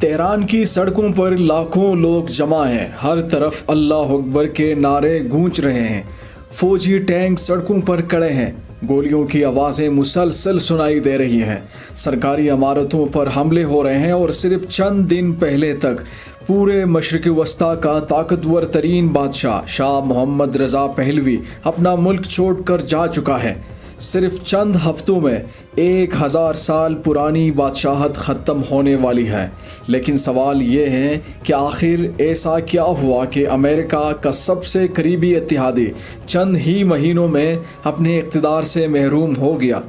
Tehran کی سڑکوں پر لاکھوں لوگ جمع ہیں، ہر طرف اللہ اکبر کے نعرے گونج رہے ہیں، فوجی ٹینک سڑکوں پر کھڑے ہیں، گولیوں کی آوازیں مسلسل سنائی دے رہی ہیں، سرکاری عمارتوں پر حملے ہو رہے ہیں اور صرف چند دن پہلے تک پورے مشرق وسطیٰ کا طاقتور ترین بادشاہ شاہ محمد رضا پہلوی اپنا ملک چھوڑ کر جا چکا ہے۔ صرف چند ہفتوں میں 1000 سال پرانی بادشاہت ختم ہونے والی ہے، لیکن سوال یہ ہے کہ آخر ایسا کیا ہوا کہ امریکہ کا سب سے قریبی اتحادی چند ہی مہینوں میں اپنے اقتدار سے محروم ہو گیا؟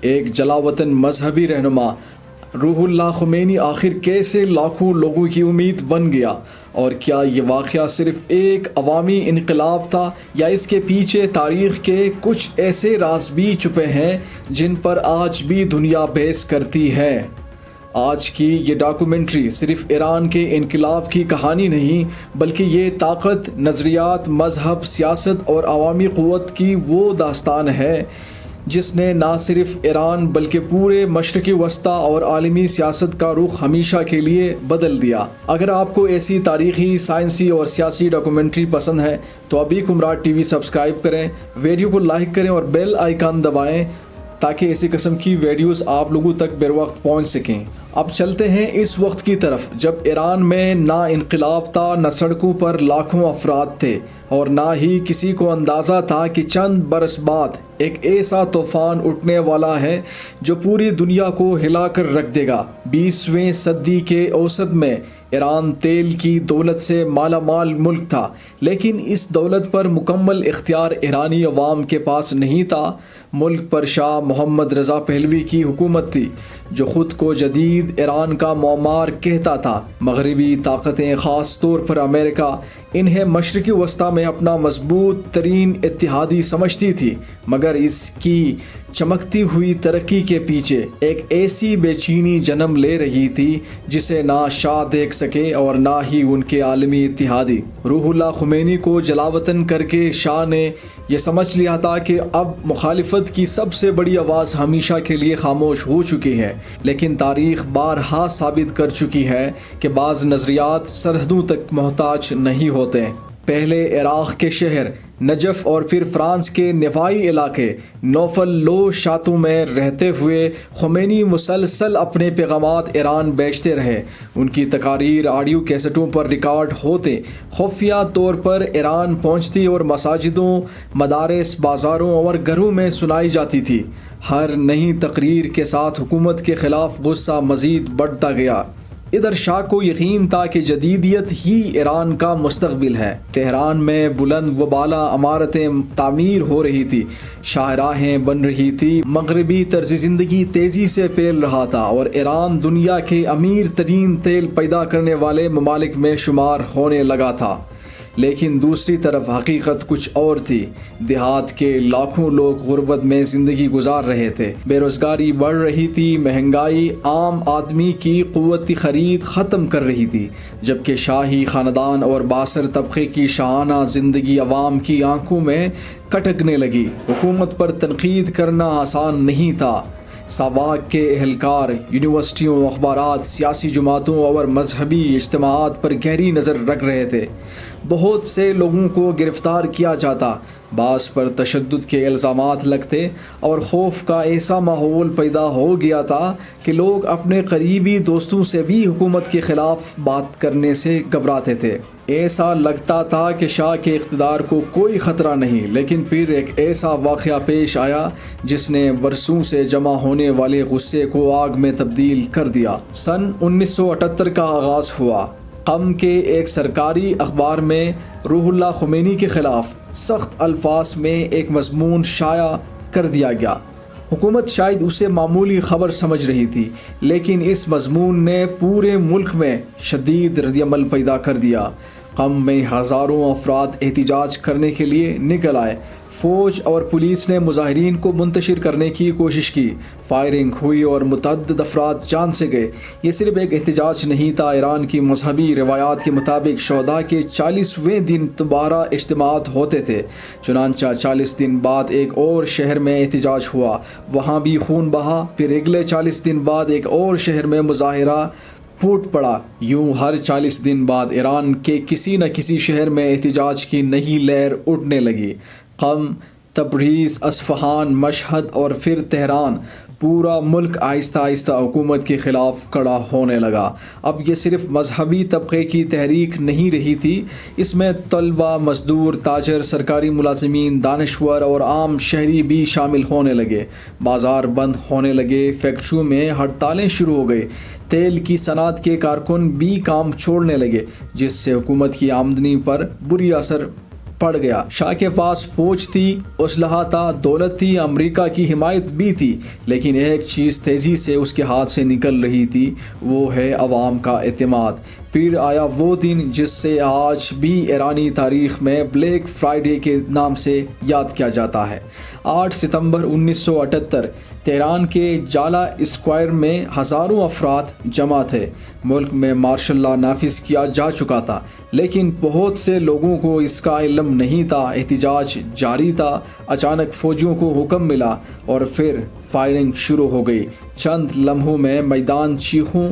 ایک جلاوطن مذہبی رہنما روح اللہ خمینی آخر کیسے لاکھوں لوگوں کی امید بن گیا؟ اور کیا یہ واقعہ صرف ایک عوامی انقلاب تھا یا اس کے پیچھے تاریخ کے کچھ ایسے راز بھی چھپے ہیں جن پر آج بھی دنیا بحث کرتی ہے؟ آج کی یہ ڈاکومنٹری صرف ایران کے انقلاب کی کہانی نہیں، بلکہ یہ طاقت، نظریات، مذہب، سیاست اور عوامی قوت کی وہ داستان ہے جس نے نہ صرف ایران بلکہ پورے مشرق وسطیٰ اور عالمی سیاست کا رخ ہمیشہ کے لیے بدل دیا۔ اگر آپ کو ایسی تاریخی، سائنسی اور سیاسی ڈاکومنٹری پسند ہے تو ابھی قمرات ٹی وی سبسکرائب کریں، ویڈیو کو لائک کریں اور بیل آئیکن دبائیں تاکہ اسی قسم کی ویڈیوز آپ لوگوں تک بر وقت پہنچ سکیں۔ اب چلتے ہیں اس وقت کی طرف جب ایران میں نہ انقلاب تھا، نہ سڑکوں پر لاکھوں افراد تھے، اور نہ ہی کسی کو اندازہ تھا کہ چند برس بعد ایک ایسا طوفان اٹھنے والا ہے جو پوری دنیا کو ہلا کر رکھ دے گا۔ 20ویں صدی کے اوسط میں ایران تیل کی دولت سے مالا مال ملک تھا، لیکن اس دولت پر مکمل اختیار ایرانی عوام کے پاس نہیں تھا۔ ملک پر شاہ محمد رضا پہلوی کی حکومت تھی جو خود کو جدید ایران کا معمار کہتا تھا۔ مغربی طاقتیں، خاص طور پر امریکہ، انہیں مشرقی وسطیٰ میں اپنا مضبوط ترین اتحادی سمجھتی تھی، مگر اس کی چمکتی ہوئی ترقی کے پیچھے ایک ایسی بے چینی جنم لے رہی تھی جسے نہ شاہ دیکھ سکے اور نہ ہی ان کے عالمی اتحادی۔ روح اللہ خمینی کو جلاوطن کر کے شاہ نے یہ سمجھ لیا تھا کہ اب مخالفت کی سب سے بڑی آواز ہمیشہ کے لیے خاموش ہو چکی ہے، لیکن تاریخ بارہا ثابت کر چکی ہے کہ بعض نظریات سرحدوں تک محتاج نہیں ہوتے۔ پہلے عراق کے شہر نجف اور پھر فرانس کے نواحی علاقے نوفل لو شاتوں میں رہتے ہوئے خمینی مسلسل اپنے پیغامات ایران بیچتے رہے۔ ان کی تقاریر آڈیو کیسٹوں پر ریکارڈ ہوتے، خفیہ طور پر ایران پہنچتی اور مساجدوں، مدارس، بازاروں اور گھروں میں سنائی جاتی تھی۔ ہر نئی تقریر کے ساتھ حکومت کے خلاف غصہ مزید بڑھتا گیا۔ ادھر شاہ کو یقین تھا کہ جدیدیت ہی ایران کا مستقبل ہے۔ تہران میں بلند و بالا عمارتیں تعمیر ہو رہی تھی، شاہراہیں بن رہی تھی، مغربی طرز زندگی تیزی سے پھیل رہا تھا اور ایران دنیا کے امیر ترین تیل پیدا کرنے والے ممالک میں شمار ہونے لگا تھا۔ لیکن دوسری طرف حقیقت کچھ اور تھی۔ دیہات کے لاکھوں لوگ غربت میں زندگی گزار رہے تھے، بے روزگاری بڑھ رہی تھی، مہنگائی عام آدمی کی قوتی خرید ختم کر رہی تھی، جبکہ شاہی خاندان اور باثر طبقے کی شاہانہ زندگی عوام کی آنکھوں میں کھٹکنے لگی۔ حکومت پر تنقید کرنا آسان نہیں تھا۔ ساواک کے اہلکار یونیورسٹیوں، اخبارات، سیاسی جماعتوں اور مذہبی اجتماعات پر گہری نظر رکھ رہے تھے۔ بہت سے لوگوں کو گرفتار کیا جاتا، بعض پر تشدد کے الزامات لگتے اور خوف کا ایسا ماحول پیدا ہو گیا تھا کہ لوگ اپنے قریبی دوستوں سے بھی حکومت کے خلاف بات کرنے سے گھبراتے تھے۔ ایسا لگتا تھا کہ شاہ کے اقتدار کو کوئی خطرہ نہیں، لیکن پھر ایک ایسا واقعہ پیش آیا جس نے برسوں سے جمع ہونے والے غصے کو آگ میں تبدیل کر دیا۔ سن 1978 کا آغاز ہوا۔ قم کے ایک سرکاری اخبار میں روح اللہ خمینی کے خلاف سخت الفاظ میں ایک مضمون شائع کر دیا گیا۔ حکومت شاید اسے معمولی خبر سمجھ رہی تھی، لیکن اس مضمون نے پورے ملک میں شدید رد عمل پیدا کر دیا۔ قم میں ہزاروں افراد احتجاج کرنے کے لیے نکل آئے۔ فوج اور پولیس نے مظاہرین کو منتشر کرنے کی کوشش کی، فائرنگ ہوئی اور متعدد افراد جان سے گئے۔ یہ صرف ایک احتجاج نہیں تھا، ایران کی مذہبی روایات کے مطابق شہداء کے 40ویں دن دوبارہ اجتماعات ہوتے تھے۔ چنانچہ 40 دن بعد ایک اور شہر میں احتجاج ہوا، وہاں بھی خون بہا۔ پھر اگلے 40 دن بعد ایک اور شہر میں مظاہرہ پھوٹ پڑا۔ یوں ہر 40 دن بعد ایران کے کسی نہ کسی شہر میں احتجاج کی نئی لہر اٹھنے لگی۔ قم، تبریز، اصفہان، مشہد اور پھر تہران، پورا ملک آہستہ آہستہ حکومت کے خلاف کھڑا ہونے لگا۔ اب یہ صرف مذہبی طبقے کی تحریک نہیں رہی تھی، اس میں طلبہ، مزدور، تاجر، سرکاری ملازمین، دانشور اور عام شہری بھی شامل ہونے لگے۔ بازار بند ہونے لگے، فیکٹریوں میں ہڑتالیں شروع ہو گئی، تیل کی صنعت کے کارکن بھی کام چھوڑنے لگے، جس سے حکومت کی آمدنی پر بری اثر پڑ گیا۔ شاہ کے پاس فوج تھی، اسلحہ تھا، دولت تھی، امریکہ کی حمایت بھی تھی، لیکن ایک چیز تیزی سے اس کے ہاتھ سے نکل رہی تھی، وہ ہے عوام کا اعتماد۔ پھر آیا وہ دن جس سے آج بھی ایرانی تاریخ میں بلیک فرائیڈے کے نام سے یاد کیا جاتا ہے۔ 8 ستمبر 1978 تہران کے جالا اسکوائر میں ہزاروں افراد جمع تھے۔ ملک میں مارشل لا نافذ کیا جا چکا تھا، لیکن بہت سے لوگوں کو اس کا علم نہیں تھا۔ احتجاج جاری تھا۔ اچانک فوجیوں کو حکم ملا اور پھر فائرنگ شروع ہو گئی۔ چند لمحوں میں میدان چیخوں،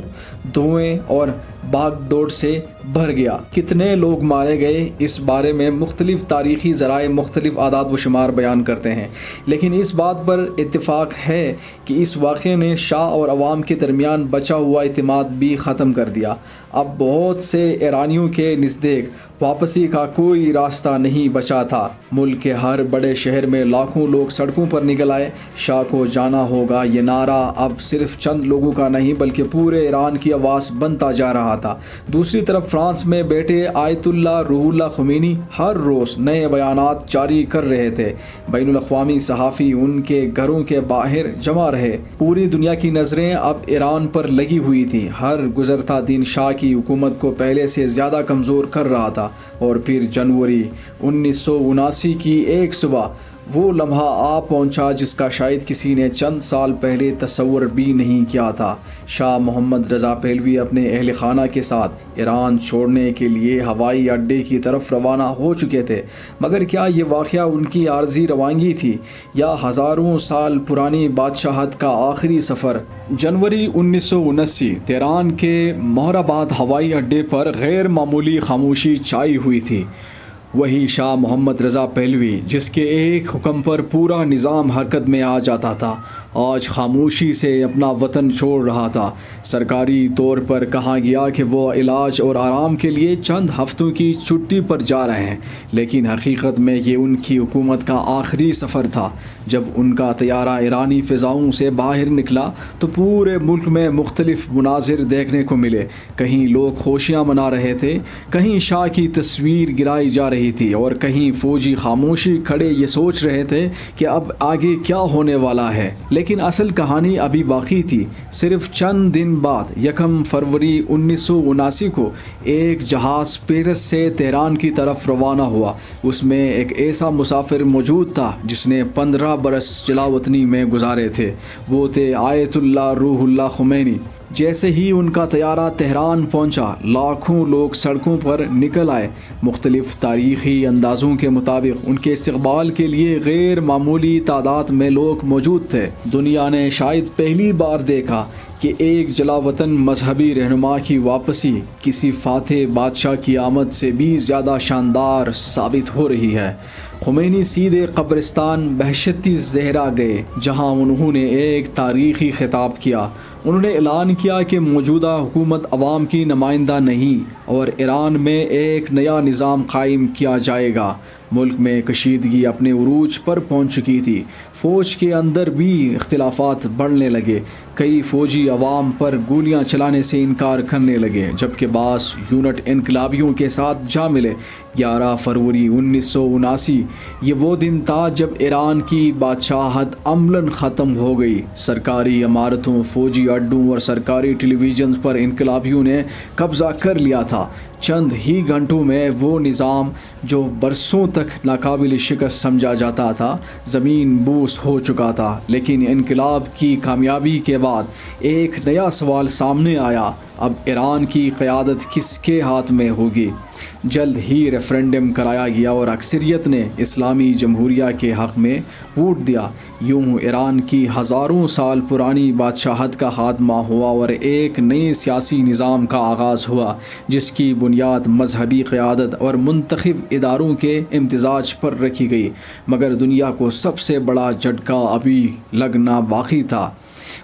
دھوئیں اور بھاگ دوڑ سے بھر گیا۔ کتنے لوگ مارے گئے، اس بارے میں مختلف تاریخی ذرائع مختلف اعداد و شمار بیان کرتے ہیں، لیکن اس بات پر اتفاق ہے کہ اس واقعے نے شاہ اور عوام کے درمیان بچا ہوا اعتماد بھی ختم کر دیا۔ اب بہت سے ایرانیوں کے نزدیک واپسی کا کوئی راستہ نہیں بچا تھا۔ ملک کے ہر بڑے شہر میں لاکھوں لوگ سڑکوں پر نکل آئے۔ شاہ کو جانا ہوگا، یہ نعرہ اب صرف چند لوگوں کا نہیں بلکہ پورے ایران کی آواز بنتا جا رہا تھا۔ دوسری طرف فرانس میں بیٹھے آیت اللہ روح اللہ خمینی ہر روز نئے بیانات جاری کر رہے تھے۔ بین الاقوامی صحافی ان کے گھروں کے باہر جمع رہے۔ پوری دنیا کی نظریں اب ایران پر لگی ہوئی تھیں۔ ہر گزرتا دن شاہ کی حکومت کو پہلے سے زیادہ کمزور کر رہا تھا۔ اور پھر جنوری 1979 کی ایک صبح وہ لمحہ آ پہنچا جس کا شاید کسی نے چند سال پہلے تصور بھی نہیں کیا تھا۔ شاہ محمد رضا پہلوی اپنے اہل خانہ کے ساتھ ایران چھوڑنے کے لیے ہوائی اڈے کی طرف روانہ ہو چکے تھے، مگر کیا یہ واقعہ ان کی عارضی روانگی تھی یا ہزاروں سال پرانی بادشاہت کا آخری سفر؟ جنوری 1979 تہران کے مہر آباد ہوائی اڈے پر غیر معمولی خاموشی چھائی ہوئی تھی۔ وہی شاہ محمد رضا پہلوی جس کے ایک حکم پر پورا نظام حرکت میں آ جاتا تھا، آج خاموشی سے اپنا وطن چھوڑ رہا تھا۔ سرکاری طور پر کہا گیا کہ وہ علاج اور آرام کے لیے چند ہفتوں کی چھٹی پر جا رہے ہیں، لیکن حقیقت میں یہ ان کی حکومت کا آخری سفر تھا۔ جب ان کا طیارہ ایرانی فضاؤں سے باہر نکلا تو پورے ملک میں مختلف مناظر دیکھنے کو ملے۔ کہیں لوگ خوشیاں منا رہے تھے، کہیں شاہ کی تصویر گرائی جا رہی تھی اور کہیں فوجی خاموشی کھڑے یہ سوچ رہے تھے کہ اب آگے کیا ہونے والا ہے۔ لیکن اصل کہانی ابھی باقی تھی۔ صرف چند دن بعد 1 فروری 1979 کو ایک جہاز پیرس سے تہران کی طرف روانہ ہوا۔ اس میں ایک ایسا مسافر موجود تھا جس نے 15 برس جلاوطنی میں گزارے تھے۔ وہ تھے آیت اللہ روح اللہ خمینی۔ جیسے ہی ان کا طیارہ تہران پہنچا، لاکھوں لوگ سڑکوں پر نکل آئے۔ مختلف تاریخی اندازوں کے مطابق ان کے استقبال کے لیے غیر معمولی تعداد میں لوگ موجود تھے۔ دنیا نے شاید پہلی بار دیکھا کہ ایک جلاوطن مذہبی رہنما کی واپسی کسی فاتح بادشاہ کی آمد سے بھی زیادہ شاندار ثابت ہو رہی ہے۔ خمینی سیدھے قبرستان بہشتی زہرا گئے، جہاں انہوں نے ایک تاریخی خطاب کیا۔ انہوں نے اعلان کیا کہ موجودہ حکومت عوام کی نمائندہ نہیں اور ایران میں ایک نیا نظام قائم کیا جائے گا۔ ملک میں کشیدگی اپنے عروج پر پہنچ چکی تھی۔ فوج کے اندر بھی اختلافات بڑھنے لگے۔ کئی فوجی عوام پر گولیاں چلانے سے انکار کرنے لگے، جبکہ بعض یونٹ انقلابیوں کے ساتھ جا ملے۔ 11 فروری 1979 یہ وہ دن تھا جب ایران کی بادشاہت عملاً ختم ہو گئی۔ سرکاری عمارتوں، فوجی اڈوں اور سرکاری ٹیلی ویژن پر انقلابیوں نے قبضہ کر لیا تھا۔ چند ہی گھنٹوں میں وہ نظام جو برسوں تک ناقابل شکست سمجھا جاتا تھا زمین بوس ہو چکا تھا۔ لیکن انقلاب کی کامیابی کے بعد ایک نیا سوال سامنے آیا: اب ایران کی قیادت کس کے ہاتھ میں ہوگی؟ جلد ہی ریفرنڈم کرایا گیا اور اکثریت نے اسلامی جمہوریہ کے حق میں ووٹ دیا۔ یوں ایران کی ہزاروں سال پرانی بادشاہت کا خاتمہ ہوا اور ایک نئے سیاسی نظام کا آغاز ہوا، جس کی بنیاد مذہبی قیادت اور منتخب اداروں کے امتزاج پر رکھی گئی۔ مگر دنیا کو سب سے بڑا جھٹکا ابھی لگنا باقی تھا۔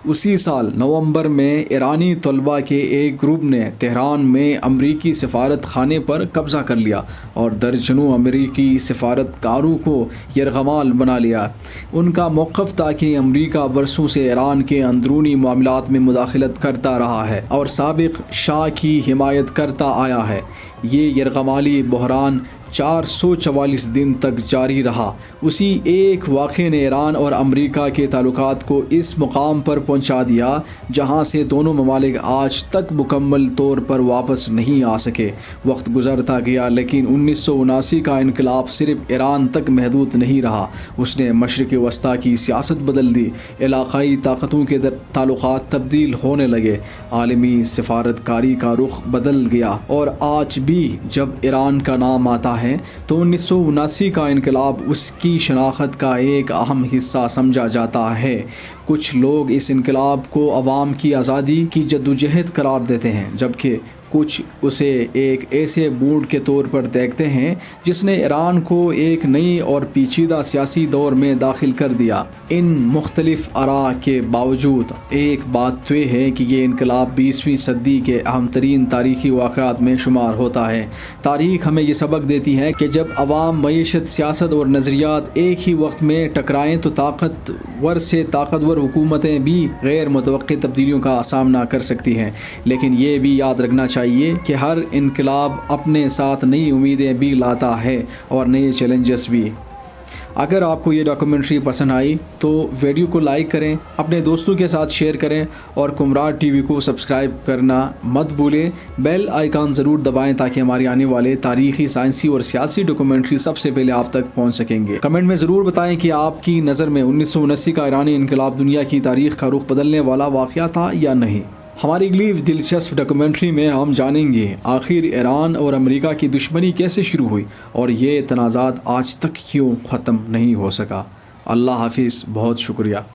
اسی سال نومبر میں ایرانی طلباء کے ایک گروپ نے تہران میں امریکی سفارت خانے پر قبضہ کر لیا اور درجنوں امریکی سفارتکاروں کو یرغمال بنا لیا۔ ان کا موقف تھا کہ امریکہ برسوں سے ایران کے اندرونی معاملات میں مداخلت کرتا رہا ہے اور سابق شاہ کی حمایت کرتا آیا ہے۔ یہ یرغمالی بحران 444 دن تک جاری رہا۔ اسی ایک واقعے نے ایران اور امریکہ کے تعلقات کو اس مقام پر پہنچا دیا جہاں سے دونوں ممالک آج تک مکمل طور پر واپس نہیں آ سکے۔ وقت گزرتا گیا لیکن 1979 کا انقلاب صرف ایران تک محدود نہیں رہا، اس نے مشرق وسطیٰ کی سیاست بدل دی۔ علاقائی طاقتوں کے تعلقات تبدیل ہونے لگے، عالمی سفارتکاری کا رخ بدل گیا، اور آج بھی جب ایران کا نام آتا ہے تو 1979 کا انقلاب اس کی شناخت کا ایک اہم حصہ سمجھا جاتا ہے۔ کچھ لوگ اس انقلاب کو عوام کی آزادی کی جدوجہد قرار دیتے ہیں، جبکہ کچھ اسے ایک ایسے موڈ کے طور پر دیکھتے ہیں جس نے ایران کو ایک نئی اور پیچیدہ سیاسی دور میں داخل کر دیا۔ ان مختلف آراء کے باوجود ایک بات طے ہے کہ یہ انقلاب 20ویں صدی کے اہم ترین تاریخی واقعات میں شمار ہوتا ہے۔ تاریخ ہمیں یہ سبق دیتی ہے کہ جب عوام، معیشت، سیاست اور نظریات ایک ہی وقت میں ٹکرائیں تو طاقتور سے طاقتور حکومتیں بھی غیر متوقع تبدیلیوں کا سامنا کر سکتی ہیں، لیکن یہ بھی یاد رکھنا چاہیے کہ ہر انقلاب اپنے ساتھ نئی امیدیں بھی لاتا ہے اور نئے چیلنجز بھی۔ اگر آپ کو یہ ڈاکومنٹری پسند آئی تو ویڈیو کو لائک کریں، اپنے دوستوں کے ساتھ شیئر کریں اور قمرات ٹی وی کو سبسکرائب کرنا مت بھولیں۔ بیل آئیکن ضرور دبائیں تاکہ ہماری آنے والے تاریخی، سائنسی اور سیاسی ڈاکومنٹری سب سے پہلے آپ تک پہنچ سکیں گے۔ کمنٹ میں ضرور بتائیں کہ آپ کی نظر میں 1979 کا ایرانی انقلاب دنیا کی تاریخ کا رخ بدلنے والا واقعہ تھا یا نہیں۔ ہماری اگلی دلچسپ ڈاکومنٹری میں ہم جانیں گے آخر ایران اور امریکہ کی دشمنی کیسے شروع ہوئی اور یہ تنازعات آج تک کیوں ختم نہیں ہو سکا۔ اللہ حافظ، بہت شکریہ۔